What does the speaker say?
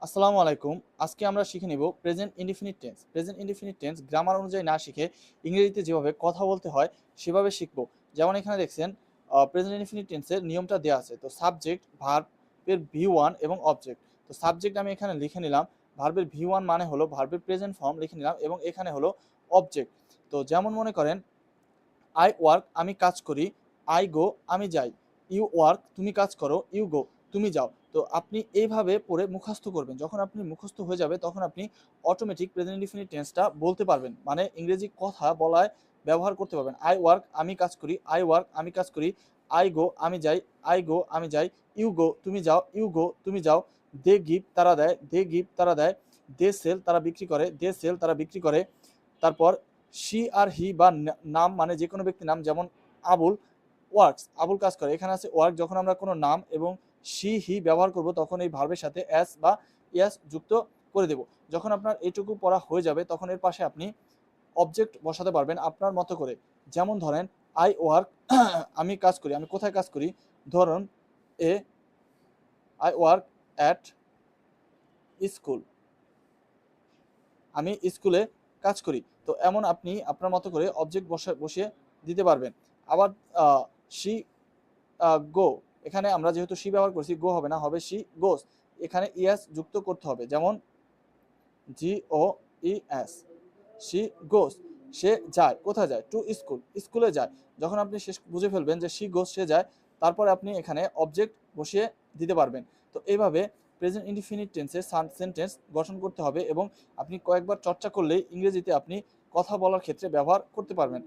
আসসালামু আলাইকুম। আজকে আমরা শিখে নিব present indefinite tense. Present indefinite tense grammar অনুযায়ী না শিখে ইংরেজিতে যেভাবে কথা বলতে হয় সেভাবে শিখব। যেমন এখানে দেখছেন প্রেজেন্ট ইনডিফিনিট টেন্সের নিয়মটা দেওয়া আছে। তো সাবজেক্ট, ভার্বের V1 এবং অবজেক্ট। তো সাবজেক্ট আমি এখানে লিখে নিলাম। ভার্বের V1 মানে হলো ভার্বের প্রেজেন্ট ফর্ম লিখে নিলাম এবং এখানে হলো অবজেক্ট। তো যেমন মনে করেন আই ওয়ার্ক আমি কাজ করি, আই গো আমি যাই, ইউ ওয়ার্ক তুমি কাজ করো, ইউ গো তুমি যাও। তো আপনি এইভাবে পড়ে মুখস্থ করবেন। যখন আপনি মুখস্থ হয়ে যাবে তখন আপনি অটোমেটিক প্রেজেন্ট ইনডিফিনিট টেন্সটা বলতে পারবেন, মানে ইংরেজি কথা বলায় ব্যবহার করতে পারবেন। আই ওয়ার্ক আমি কাজ করি, আই ওয়ার্ক আমি কাজ করি, আই গো আমি যাই, আই গো আমি যাই, ইউ গো তুমি যাও, ইউ গো তুমি যাও। দে গিভ তারা দেয়, দে গিভ তারা দেয়, দে সেল তারা বিক্রি করে, দে সেল তারা বিক্রি করে। তারপর শি আর হি বা নাম মানে যে কোনো ব্যক্তির নাম, যেমন আবুল ওয়ার্কস, আবুল কাজ করে। এখানে আছে ওয়ার্ক। যখন আমরা কোনো নাম এবং শি হি ব্যবহার করব তখন এই ভার্বের সাথে এস বা ইয়াস যুক্ত করে দেব। যখন আপনার এটুকু পড়া হয়ে যাবে তখন এর পাশে আপনি অবজেক্ট বসাতে পারবেন আপনার মতো করে। যেমন ধরেন আই ওয়ার্ক আমি কাজ করি, আমি কোথায় কাজ করি? ধরুন A I work at school, আমি স্কুলে কাজ করি। তো এমন আপনি আপনার মতো করে অবজেক্ট বসিয়ে দিতে পারবেন। আবার শি গো, এখানে আমরা যেহেতু শি ব্যবহার করছি গো হবে না, হবে শি গোস। এখানে ইএস যুক্ত করতে হবে, যেমন জি ও ই এস, শি গোস সে যায়। কোথায় যায়? টু স্কুল, স্কুলে যায়। যখন আপনি শেষ বুঝে ফেলবেন যে শি গোস সে যায়, তারপরে আপনি এখানে অবজেক্ট বসিয়ে দিতে পারবেন। তো এইভাবে প্রেজেন্ট ইনডিফিনিট টেন্সের সেন্টেন্স গঠন করতে হবে এবং আপনি কয়েকবার চর্চা করলেই ইংরেজিতে আপনি কথা বলার ক্ষেত্রে ব্যবহার করতে পারবেন।